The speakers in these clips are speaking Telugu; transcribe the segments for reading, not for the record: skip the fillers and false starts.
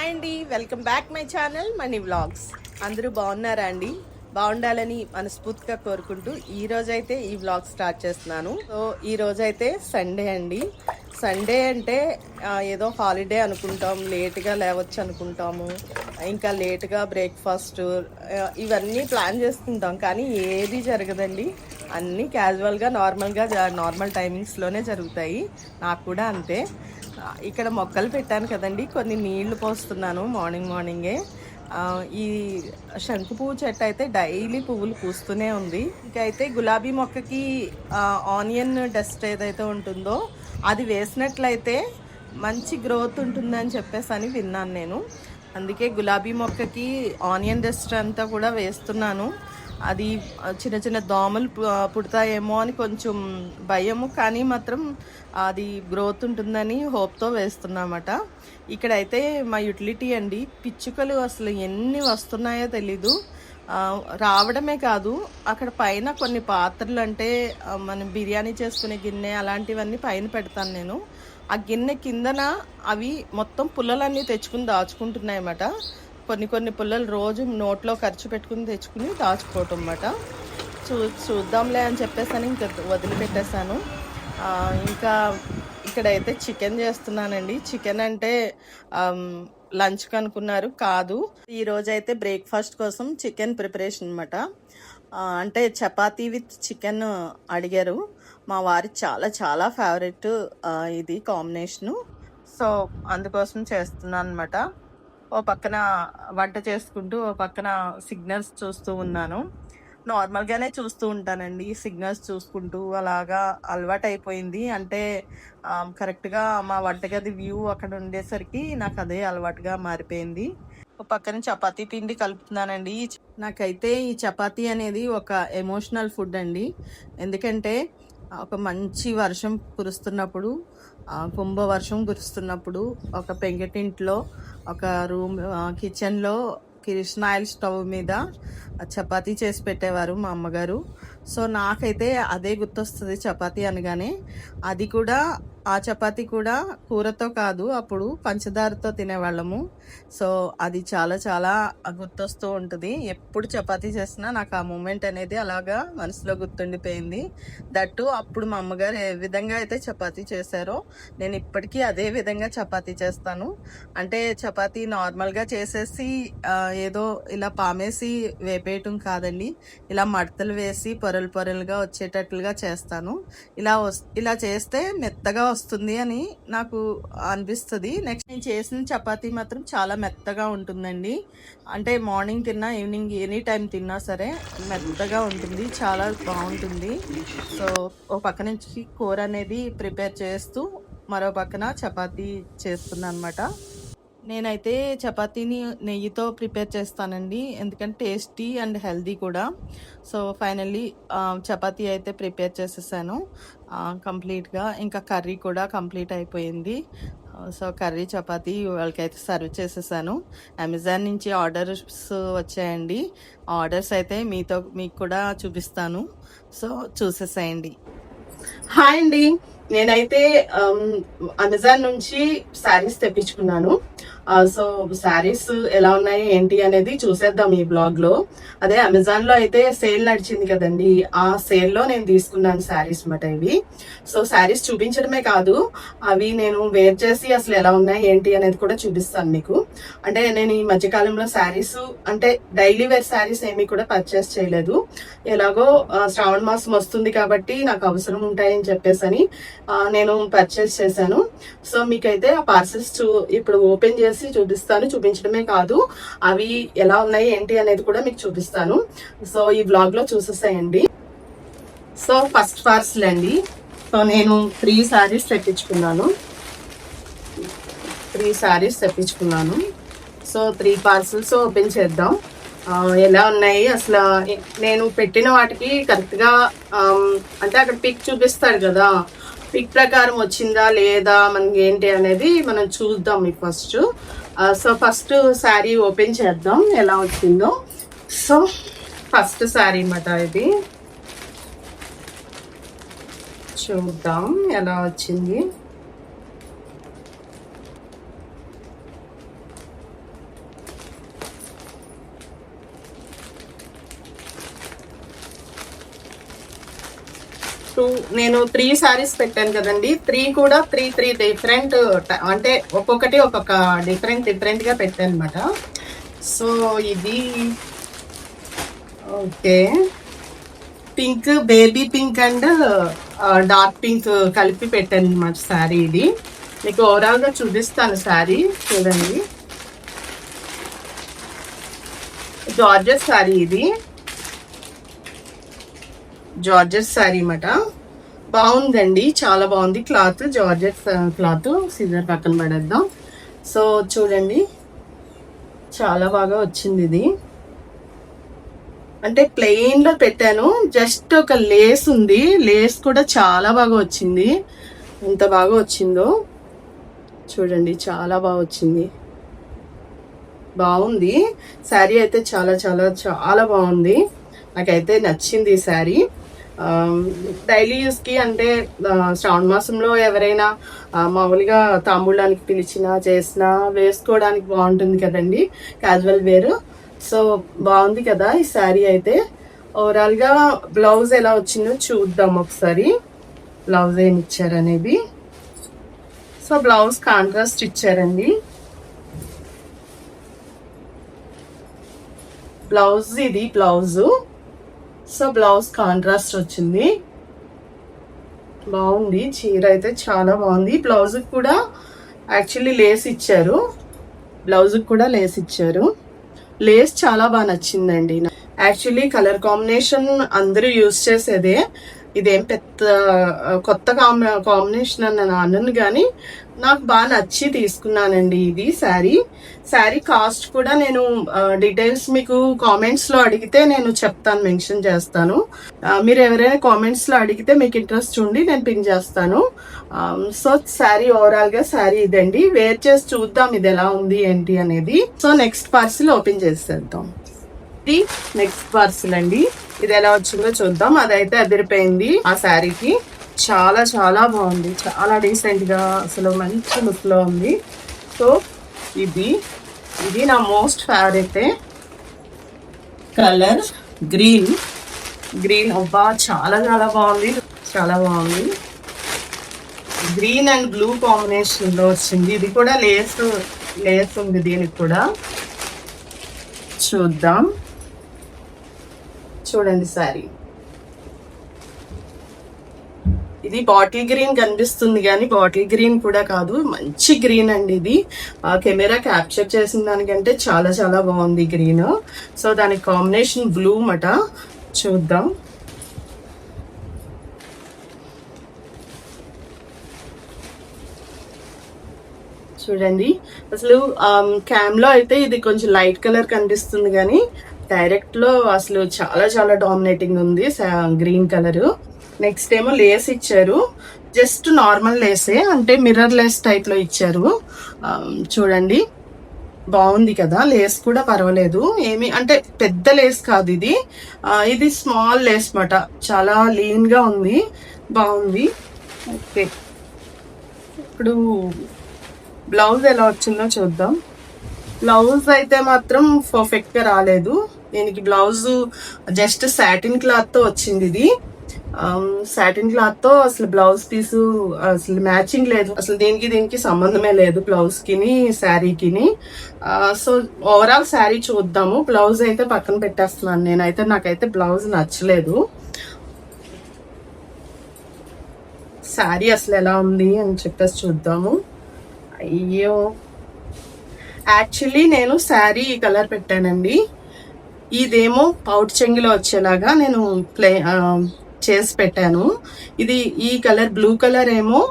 హాయ్ అండి, welcome back my channel money vlogs. అందరూ బాగున్నారా అండి? బాగుండాలని మనస్ఫూర్తిగా కోరుకుంటూ ఈ రోజైతే ఈ వ్లాగ్ స్టార్ట్ చేస్తున్నాను. సో ఈ రోజైతే సండే అండి. సండే అంటే ఏదో హాలిడే అనుకుంటాం, లేట్గా లేవచ్చు అనుకుంటాము, ఇంకా లేట్గా బ్రేక్ఫాస్ట్ ఇవన్నీ ప్లాన్ చేసుకుంటాం. కానీ ఏది జరగదండి, అన్నీ క్యాజువల్గా నార్మల్ టైమింగ్స్లోనే జరుగుతాయి. నాకు కూడా అంతే. ఇక్కడ మొక్కలు పెట్టాను కదండి, కొన్ని నీళ్లు పోస్తున్నాను మార్నింగే. ఈ శంకు పువ్వు చెట్టు అయితే డైలీ పువ్వులు పూస్తూనే ఉంది. ఇంకైతే గులాబీ మొక్కకి ఆనియన్ డస్ట్ ఏదైతే ఉంటుందో అది వేసినట్లయితే మంచి గ్రోత్ ఉంటుందని చెప్పేసి అని విన్నాను నేను. అందుకే గులాబీ మొక్కకి ఆనియన్ డస్ట్ అంతా కూడా వేస్తున్నాను. అది చిన్న చిన్న దోమలు పుడతాయేమో అని కొంచెం భయము, కానీ మాత్రం అది గ్రోత్ ఉంటుందని హోప్తో వేస్తున్నామట. ఇక్కడైతే మా యూటిలిటీ అండి, పిచ్చుకలు అసలు ఎన్ని వస్తున్నాయో తెలీదు. రావడమే కాదు, అక్కడ పైన కొన్ని పాత్రలు అంటే మనం బిర్యానీ చేసుకునే గిన్నె అలాంటివన్నీ పైన పెడతాను నేను. ఆ గిన్నె కిందన అవి మొత్తం పుల్లలన్నీ తెచ్చుకుని దాచుకుంటున్నాయన్నమాట. కొన్ని పుల్లలు రోజు నోట్లో ఖర్చు పెట్టుకుని తెచ్చుకుని దాచుకోవటం అన్నమాట. చూద్దాంలే అని చెప్పేసి అని ఇంకా వదిలిపెట్టేశాను. ఇంకా ఇక్కడైతే చికెన్ చేస్తున్నానండి. చికెన్ అంటే లంచ్కి అనుకున్నారు, కాదు, ఈరోజైతే బ్రేక్ఫాస్ట్ కోసం చికెన్ ప్రిపరేషన్ అనమాట. అంటే చపాతీ విత్ చికెన్ అడిగారు మా వారి, చాలా చాలా ఫేవరెట్ ఇది కాంబినేషను. సో అందుకోసం చేస్తున్నాను అనమాట. ఓ పక్కన వంట చేసుకుంటూ ఓ పక్కన సిగ్నల్స్ చూస్తూ ఉన్నాను. నార్మల్గానే చూస్తూ ఉంటానండి, సిగ్నల్స్ చూసుకుంటూ అలాగా అలవాటు అయిపోయింది. అంటే కరెక్ట్గా మా వంటగది వ్యూ అక్కడ ఉండేసరికి నాకు అదే అలవాటుగా మారిపోయింది. ఓ పక్కన చపాతీ పిండి కలుపుతున్నానండి. నాకైతే ఈ చపాతీ అనేది ఒక ఎమోషనల్ ఫుడ్ అండి. ఎందుకంటే ఒక మంచి వర్షం కురుస్తున్నప్పుడు, కుంభవర్షం కురుస్తున్నప్పుడు ఒక పెంకుటింట్లో ఒక కిచెన్లో కిరసనాయిల్ స్టవ్ మీద చపాతీ చేసి పెట్టేవారు మా అమ్మగారు. సో నాకైతే అదే గుర్తొస్తుంది చపాతీ అనగానే. అది కూడా ఆ చపాతీ కూడా కూరతో కాదు, అప్పుడు పంచదారతో తినేవాళ్ళము. సో అది చాలా చాలా గుర్తొస్తూ ఉంటుంది. ఎప్పుడు చపాతీ చేసినా నాకు ఆ మూమెంట్ అనేది అలాగా మనసులో గుర్తుండిపోయింది. దట్టు అప్పుడు మా అమ్మగారు ఏ విధంగా అయితే చపాతీ చేశారో నేను ఇప్పటికీ అదే విధంగా చపాతీ చేస్తాను. అంటే చపాతీ నార్మల్గా చేసేసి ఏదో ఇలా పామేసి వేపేయటం కాదండి, ఇలా మడతలు వేసి పొరలుగా వచ్చేటట్లుగా చేస్తాను. ఇలా చేస్తే మెత్తగా వస్తుంది అని నాకు అనిపిస్తుంది. నెక్స్ట్ నేను చేసిన చపాతీ మాత్రం చాలా మెత్తగా ఉంటుందండి. అంటే మార్నింగ్ తిన్నా ఈవినింగ్ ఎనీ టైం తిన్నా సరే మెత్తగా ఉంటుంది, చాలా బాగుంటుంది. సో ఓ పక్క నుంచి కూర అనేది ప్రిపేర్ చేస్తూ మరో పక్కన చపాతీ చేస్తున్నాను అనమాట. నేనైతే చపాతీని నెయ్యితో ప్రిపేర్ చేస్తానండి, ఎందుకంటే టేస్టీ అండ్ హెల్దీ కూడా. సో ఫైనల్లీ చపాతీ అయితే ప్రిపేర్ చేసేసాను కంప్లీట్గా. ఇంకా కర్రీ కూడా కంప్లీట్ అయిపోయింది. సో కర్రీ చపాతీ వాళ్ళకైతే సర్వ్ చేసేసాను. అమెజాన్ నుంచి ఆర్డర్స్ వచ్చాయండి. ఆర్డర్స్ అయితే మీకు కూడా చూపిస్తాను, సో చూసేసేయండి. హాయ్ అండి, నేనైతే అమెజాన్ నుంచి శారీస్ తెప్పించుకున్నాను. సో శారీస్ ఎలా ఉన్నాయి ఏంటి అనేది చూసేద్దాం ఈ బ్లాగ్ లో. అదే అమెజాన్ లో అయితే సేల్ నడిచింది కదండి, ఆ సేల్ లో నేను తీసుకున్నాను శారీస్ మాట ఇవి. సో శారీస్ చూపించడమే కాదు, అవి నేను వేర్ చేసి అసలు ఎలా ఉన్నాయి ఏంటి అనేది కూడా చూపిస్తాను మీకు. అంటే నేను ఈ మధ్యకాలంలో శారీస్ అంటే డైలీ వేర్ శారీస్ ఏమీ కూడా పర్చేస్ చేయలేదు. ఎలాగో శ్రావణ మాసం వస్తుంది కాబట్టి నాకు అవసరం ఉంటాయని చెప్పేసి నేను పర్చేస్ చేశాను. సో మీకైతే ఆ పార్సెల్స్ ఇప్పుడు ఓపెన్ చేసి చూపించడమే కాదు, అవి ఎలా ఉన్నాయి ఏంటి అనేది కూడా మీకు చూపిస్తాను. సో ఈ వ్లాగ్ లో చూసేసాయండి. సో ఫస్ట్ పార్సల్ అండి. సో నేను 3 శారీస్ తెప్పించుకున్నాను. సో 3 పార్సల్స్ ఓపెన్ చేద్దాం. ఎలా ఉన్నాయి అసలు. నేను పెట్టిన వాటికి కరెక్ట్గా అంటే అక్కడ పిక్ చూపిస్తాడు కదా, పిక్ ప్రకారం వచ్చిందా లేదా మనకి ఏంటి అనేది మనం చూద్దాం మీకు first. So first sari open చేద్దాం ఎలా వచ్చిందో. సో ఫస్ట్ శారీ అన్నమాట ఇది, చూద్దాం ఎలా వచ్చింది. నేను 3 సారీస్ పెట్టాను కదండి, 3 కూడా త్రీ డిఫరెంట్, అంటే ఒక్కొక్కటి ఒక్కొక్క డిఫరెంట్ గా పెట్టాను అనమాట. సో ఇది okay, pink, baby pink and dark pink కలిపి పెట్టాను అనమాట శారీ. ఇది మీకు ఓవరాల్ గా చూపిస్తాను శారీ, చూడండి. జార్జెట్ శారీ, ఇది జార్జెట్ శారీ అన్నమాట. బాగుందండి, చాలా బాగుంది క్లాత్, జార్జెట్ క్లాత్. సీజర్ పక్కన పడేద్దాం. సో చూడండి, చాలా బాగా వచ్చింది. ఇది అంటే ప్లెయిన్ లో పెట్టాను, జస్ట్ ఒక లేస్ ఉంది, లేస్ కూడా చాలా బాగా వచ్చింది. ఎంత బాగా వచ్చిందో చూడండి, చాలా బాగా వచ్చింది. బాగుంది శారీ అయితే, చాలా చాలా చాలా బాగుంది. నాకైతే నచ్చింది ఈ శారీ. డైలీ యూస్కి అంటే శ్రావణ మాసంలో ఎవరైనా మామూలుగా తాంబూలానికి పిలిచినా చేసినా వేసుకోవడానికి బాగుంటుంది కదండి, క్యాజువల్ వేర్. సో బాగుంది కదా ఈ శారీ అయితే. ఓవరాల్గా బ్లౌజ్ ఎలా వచ్చిందో చూద్దాం ఒకసారి, బ్లౌజ్ ఏమి ఇచ్చారనేది. సో బ్లౌజ్ కాంట్రాస్ట్ ఇచ్చారండి. బ్లౌజ్ ఇది బ్లౌజు. సో బ్లౌజ్ కాంట్రాస్ట్ వచ్చింది, బాగుంది. చీర అయితే చాలా బాగుంది. బ్లౌజ్ కూడా యాక్చువల్లీ లేస్ ఇచ్చారు, బ్లౌజ్ కూడా లేస్ ఇచ్చారు. లేస్ చాలా బాగా నచ్చిందండి. యాక్చువల్లీ కలర్ కాంబినేషన్ అందరూ యూజ్ చేసేదే, ఇదేం పెద్ద కొత్త కాంబినేషన్ అని నేను అనను, కానీ నాకు బాగా నచ్చి తీసుకున్నానండి ఇది శారీ కాస్ట్ కూడా నేను డీటెయిల్స్ మీకు కామెంట్స్ లో అడిగితే నేను చెప్తాను, మెన్షన్ చేస్తాను. మీరు ఎవరైనా కామెంట్స్ లో అడిగితే మీకు ఇంట్రెస్ట్ ఉండి నేను పిన్ చేస్తాను. సో శారీ ఓవరాల్ గా శారీ ఇదండి. వేర్ చేసి చూద్దాం ఇది ఎలా ఉంది ఏంటి అనేది. సో నెక్స్ట్ పార్సిల్ ఓపెన్ చేసేద్దాం. ఇది నెక్స్ట్ పార్సిల్ అండి, ఇది ఎలా వచ్చిందో చూద్దాం. అదైతే అదిరిపోయింది ఆ శారీకి, చాలా చాలా బాగుంది, చాలా డీసెంట్ గా అసలు మంచి లుక్ లో ఉంది. సో ఇది నా మోస్ట్ ఫేవరెట్ కలర్, గ్రీన్ అబ్బా చాలా చాలా బాగుంది, చాలా బాగుంది. గ్రీన్ అండ్ బ్లూ కాంబినేషన్ లో వచ్చింది. ఇది కూడా లేస్ ఉంది దీనికి కూడా. చూద్దాం, చూడండి శారీ. ఇది బాటిల్ గ్రీన్ కనిపిస్తుంది కానీ బాటిల్ గ్రీన్ కూడా కాదు, మంచి గ్రీన్ అండి ఇది. కెమెరా క్యాప్చర్ చేసిన దానికంటే చాలా చాలా బాగుంది గ్రీన్. సో దానికి కాంబినేషన్ బ్లూ మాట. చూద్దాం, చూడండి. అసలు క్యామ్ లో అయితే ఇది కొంచెం లైట్ కలర్ కనిపిస్తుంది కానీ డైరెక్ట్ లో అసలు చాలా చాలా డామినేటింగ్ ఉంది గ్రీన్ కలర్. నెక్స్ట్ ఏమో లేస్ ఇచ్చారు, జస్ట్ నార్మల్ లేసే, అంటే మిర్రర్ లేస్ టైప్ లో ఇచ్చారు. చూడండి, బాగుంది కదా, లేస్ కూడా పర్వాలేదు, ఏమి అంటే పెద్ద లేస్ కాదు ఇది. ఇది స్మాల్ లేస్ మాట, చాలా లీన్ గా ఉంది, బాగుంది. ఓకే, ఇప్పుడు బ్లౌజ్ ఎలా వచ్చిందో చూద్దాం. బ్లౌజ్ అయితే మాత్రం పర్ఫెక్ట్ గా రాలేదు దీనికి. బ్లౌజ్ జస్ట్ సాటిన్ క్లాత్ తో వచ్చింది. ఇది సాటిన్ క్లాత్ తో అసలు బ్లౌజ్ పీసు అసలు మ్యాచింగ్ లేదు, అసలు దీనికి సంబంధమే లేదు బ్లౌజ్ కిని శారీకిని. సో ఓవరాల్ శారీ చూద్దాము. బ్లౌజ్ అయితే పక్కన పెట్టేస్తున్నాను నేనైతే, నాకైతే బ్లౌజ్ నచ్చలేదు. శారీ అసలు ఎలా ఉంది అని చెప్పేసి చూద్దాము. అయ్యో, యాక్చువల్లీ నేను శారీ ఈ కలర్ పెట్టానండి, ఇదేమో పౌట్ చెంగులో వచ్చేలాగా నేను చేసి పెట్టాను. ఇది ఈ కలర్ బ్లూ కలర్ ఏమో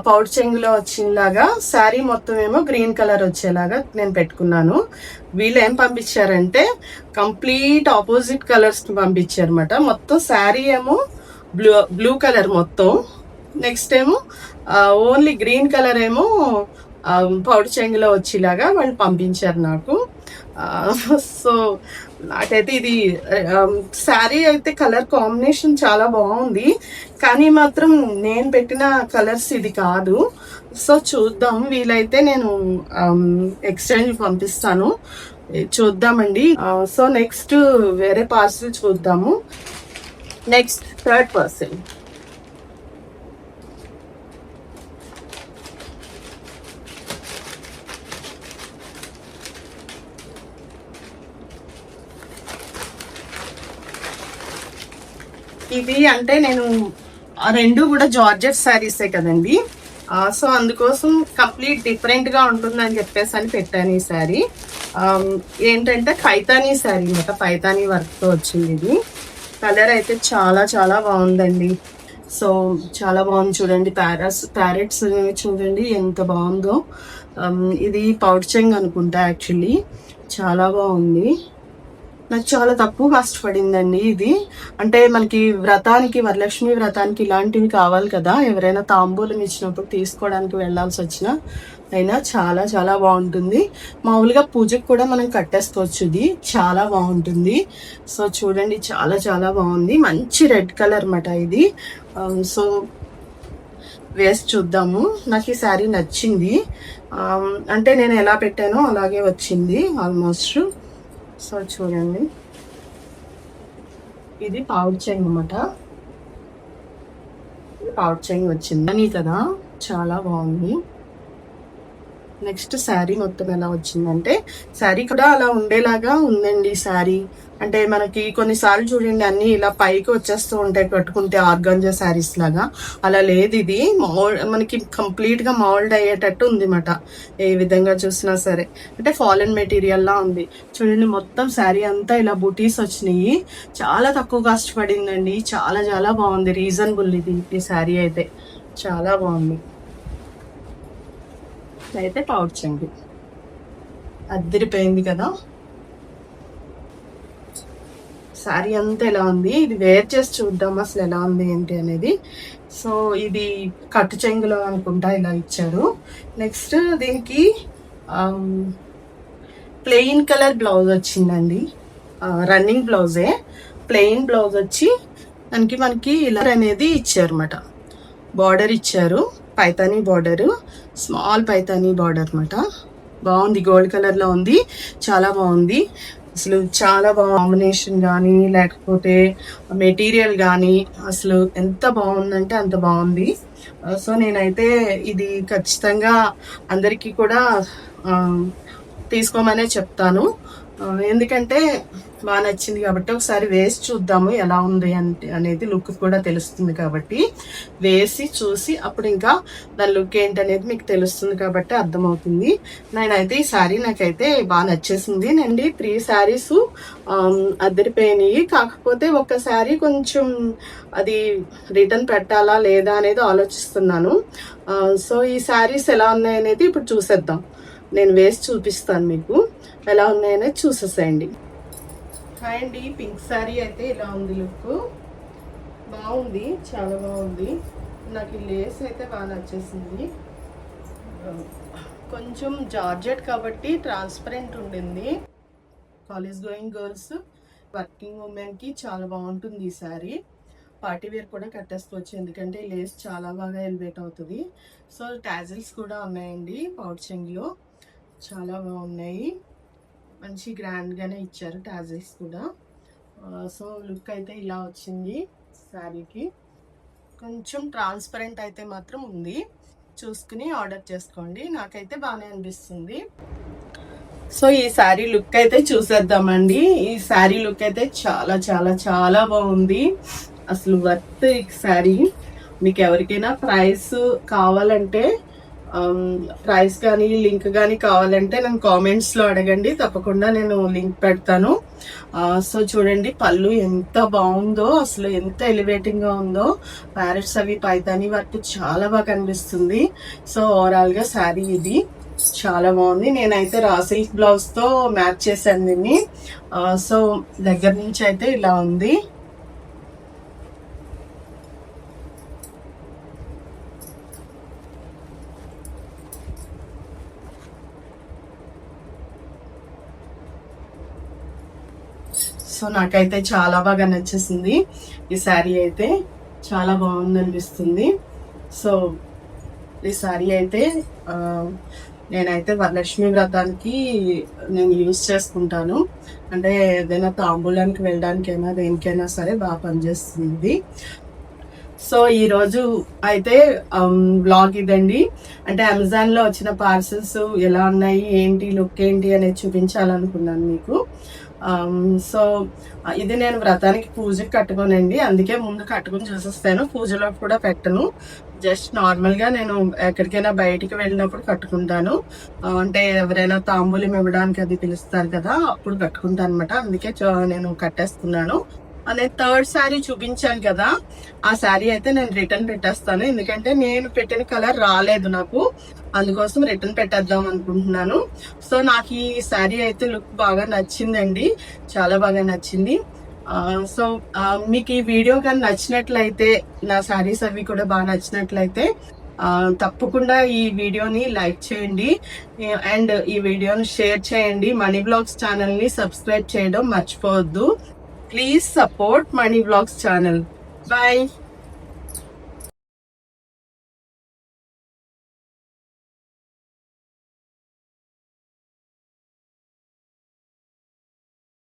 పౌట్ చెంగులో వచ్చేలాగా, శారీ మొత్తం ఏమో గ్రీన్ కలర్ వచ్చేలాగా నేను పెట్టుకున్నాను. వీళ్ళు ఏం పంపించారంటే కంప్లీట్ ఆపోజిట్ కలర్స్ పంపించారు అనమాట. మొత్తం శారీ ఏమో బ్లూ కలర్ మొత్తం, నెక్స్ట్ ఏమో ఓన్లీ గ్రీన్ కలర్ ఏమో పౌడు చెంగులో వచ్చేలాగా వాళ్ళు పంపించారు నాకు. సో నాకైతే ఇది శారీ అయితే కలర్ కాంబినేషన్ చాలా బాగుంది, కానీ మాత్రం నేను పెట్టిన కలర్స్ ఇది కాదు. సో చూద్దాం, వీలైతే నేను ఎక్స్చేంజ్ పంపిస్తాను, చూద్దామండి. సో నెక్స్ట్ వేరే పార్సిల్ చూద్దాము. Next third parcel. ఇది అంటే నేను ఆ రెండు కూడా జార్జెట్ శారీసే కదండి. సో అందుకోసం కంప్లీట్ డిఫరెంట్ గా ఉంటుందని చెప్పేసి అని పెట్టాను ఈ శారీ. ఏంటంటే పైతానీ శారీ అనమాట, పైతానీ వర్క్ తో వచ్చింది ఇది. కలర్ అయితే చాలా చాలా బాగుందండి. సో చాలా బాగుంది చూడండి. ప్యారెట్స్ చూడండి ఎంత బాగుందో. ఇది పౌడ్ చెంగ్ అనుకుంటా యాక్చువల్లీ. చాలా బాగుంది. నాకు చాలా తక్కువ కాస్ట్ పడిందండి ఇది. అంటే మనకి వ్రతానికి, వరలక్ష్మి వ్రతానికి ఇలాంటివి కావాలి కదా, ఎవరైనా తాంబూలం ఇచ్చినప్పుడు తీసుకోవడానికి వెళ్ళాల్సి వచ్చినా అయినా చాలా చాలా బాగుంటుంది. మామూలుగా పూజకు కూడా మనం కట్టేసుకోవచ్చు. ఇది చాలా బాగుంటుంది. సో చూడండి చాలా చాలా బాగుంది. మంచి రెడ్ కలర్ మాట ఇది. సో వేసి చూద్దాము. నాకు ఈ శారీ నచ్చింది. అంటే నేను ఎలా పెట్టానో అలాగే వచ్చింది ఆల్మోస్ట్. సో చూడండి, ఇది పౌడ్ చెంగ్ అనమాట. పౌడ్ చెంగ్ వచ్చింది అని కదా, చాలా బాగుంది. నెక్స్ట్ శారీ మొత్తం ఎలా వచ్చిందంటే, శారీ కూడా అలా ఉండేలాగా ఉందండి శారీ. అంటే మనకి కొన్నిసార్లు చూడండి అన్ని ఇలా పైకి వచ్చేస్తూ ఉంటాయి కట్టుకుంటే, ఆర్గాంజా శారీస్ లాగా. అలా లేదు, ఇది మనకి కంప్లీట్ గా మౌల్డ్ అయ్యేటట్టు ఉంది అన్నమాట. ఏ విధంగా చూసినా సరే అంటే ఫాలెన్ మెటీరియల్ లా ఉంది. చూడండి మొత్తం శారీ అంతా ఇలా బుటీస్ వచ్చినాయి. చాలా తక్కువ కాస్ట్ పడిందండి. చాలా చాలా బాగుంది. రీజనబుల్ ఇది. ఈ శారీ అయితే చాలా బాగుంది. అయితే పౌడ్ చెంగు అద్దరిపోయింది కదా. శారీ అంతా ఎలా ఉంది, ఇది వేర్ చేసి చూద్దాం అసలు ఎలా ఉంది ఏంటి అనేది. సో ఇది కట్టు చెంగులో అనుకుంటా ఇలా ఇచ్చారు. నెక్స్ట్ దీనికి ప్లెయిన్ కలర్ బ్లౌజ్ వచ్చిందండి. రన్నింగ్ బ్లౌజే, ప్లెయిన్ బ్లౌజ్ వచ్చి దానికి మనకి ఇలా అనేది ఇచ్చారు అన్నమాట. బార్డర్ ఇచ్చారు, Paithani border, small Paithani border అనమాట. బాగుంది, గోల్డ్ కలర్ లో ఉంది. చాలా బాగుంది అసలు. చాలా బాగుంది కాంబినేషన్ కానీ లేకపోతే మెటీరియల్ కానీ అసలు ఎంత బాగుందంటే అంత బాగుంది. సో నేనైతే ఇది ఖచ్చితంగా అందరికీ కూడా తీసుకోమనే చెప్తాను. ఎందుకంటే బాగా నచ్చింది కాబట్టి ఒకసారి వేసి చూద్దాము ఎలా ఉంది అనేది. లుక్ కూడా తెలుస్తుంది కాబట్టి వేసి చూసి అప్పుడు ఇంకా దాని లుక్ ఏంటనేది మీకు తెలుస్తుంది కాబట్టి అర్థమవుతుంది. నేనైతే ఈ శారీ నాకైతే బాగా నచ్చేసింది. నండి 3 శారీస్ అద్దరిపోయినాయి. కాకపోతే ఒక శారీ కొంచెం అది రిటర్న్ పెట్టాలా లేదా అనేది ఆలోచిస్తున్నాను. సో ఈ శారీస్ ఎలా ఉన్నాయనేది ఇప్పుడు చూసేద్దాం. నేను వేసి చూపిస్తాను మీకు ఎలా ఉన్నాయనేది చూసేసేయండి. హాయ్ అండి, పింక్ శారీ అయితే ఇలా ఉంది. లుక్ బాగుంది, చాలా బాగుంది. నాకు ఈ లేస్ అయితే బాగా నచ్చేసింది. కొంచెం జార్జెట్ కాబట్టి ట్రాన్స్పరెంట్ ఉండింది. కాలేజ్ గోయింగ్ గర్ల్స్, వర్కింగ్ ఉమెన్కి చాలా బాగుంటుంది ఈ శారీ. పార్టీ వేర్ కూడా కట్టేసుకోవచ్చు, ఎందుకంటే లేస్ చాలా బాగా ఎలివేట్ అవుతుంది. సో టాజిల్స్ కూడా ఉన్నాయండి పౌడ్ చెంగ్లో, చాలా బాగున్నాయి. మంచి గ్రాండ్గానే ఇచ్చారు టాజిల్స్ కూడా. సో లుక్ అయితే ఇలా వచ్చింది శారీకి. కొంచెం ట్రాన్స్పరెంట్ అయితే మాత్రం ఉంది, చూసుకుని ఆర్డర్ చేసుకోండి. నాకైతే బాగానే అనిపిస్తుంది. సో ఈ శారీ లుక్ అయితే చూసేద్దామండి. ఈ శారీ లుక్ అయితే చాలా చాలా చాలా బాగుంది అసలు. వర్త్ ఈ శారీ. మీకు ఎవరికైనా ప్రైస్ కావాలంటే, ప్రైస్ కానీ లింక్ కానీ కావాలంటే నన్ను కామెంట్స్లో అడగండి, తప్పకుండా నేను లింక్ పెడతాను. సో చూడండి పళ్ళు ఎంత బాగుందో అసలు, ఎంత ఎలివేటింగ్గా ఉందో. ప్యారెట్స్ అవి పైతానీ వర్క్ చాలా బాగా కనిపిస్తుంది. సో ఓవరాల్గా శారీ ఇది చాలా బాగుంది. నేనైతే రా సిల్క్ బ్లౌజ్తో మ్యాచ్ చేశాను దీన్ని. సో దగ్గర నుంచి అయితే ఇలా ఉంది. సో నాకైతే చాలా బాగా నచ్చేసింది ఈ శారీ అయితే, చాలా బాగుంది అనిపిస్తుంది. సో ఈ శారీ అయితే నేనైతే వరలక్ష్మి వ్రతానికి నేను యూజ్ చేసుకుంటాను. అంటే ఏదైనా తాంబూలానికి వెళ్ళడానికైనా దేనికైనా సరే బాగా పనిచేస్తుంది. సో ఈరోజు అయితే బ్లాగ్ ఇదండి. అంటే అమెజాన్లో వచ్చిన పార్సల్స్ ఎలా ఉన్నాయి, ఏంటి లుక్ ఏంటి అనేది చూపించాలనుకున్నాను మీకు. సో ఇది నేను వ్రతానికి పూజకి కట్టుకోనండి, అందుకే ముందు కట్టుకుని చూసేస్తాను. పూజలో కూడా పెట్టను, జస్ట్ నార్మల్ గా నేను ఎక్కడికైనా బయటికి వెళ్ళినప్పుడు కట్టుకుంటాను. అంటే ఎవరైనా తాంబూలం ఇవ్వడానికి అది పిలుస్తారు కదా, అప్పుడు కట్టుకుంటాను అనమాట. అందుకే నేను కట్టేస్తున్నాను. అనే థర్డ్ శారీ చూపించాను కదా, ఆ శారీ అయితే నేను రిటర్న్ పెట్టేస్తాను, ఎందుకంటే నేను పెట్టిన కలర్ రాలేదు నాకు, అందుకోసం రిటర్న్ పెట్టేద్దాం అనుకుంటున్నాను. సో నాకు ఈ శారీ అయితే లుక్ బాగా నచ్చిందండి, చాలా బాగా నచ్చింది. సో మీకు ఈ వీడియో కానీ నచ్చినట్లయితే, నా శారీస్ అవి కూడా బాగా నచ్చినట్లయితే తప్పకుండా ఈ వీడియోని లైక్ చేయండి అండ్ ఈ వీడియోని షేర్ చేయండి. మనీ వ్లాగ్స్ ఛానల్ ని సబ్స్క్రైబ్ చేయడం మర్చిపోవద్దు. Please support Money Vlogs channel. Bye.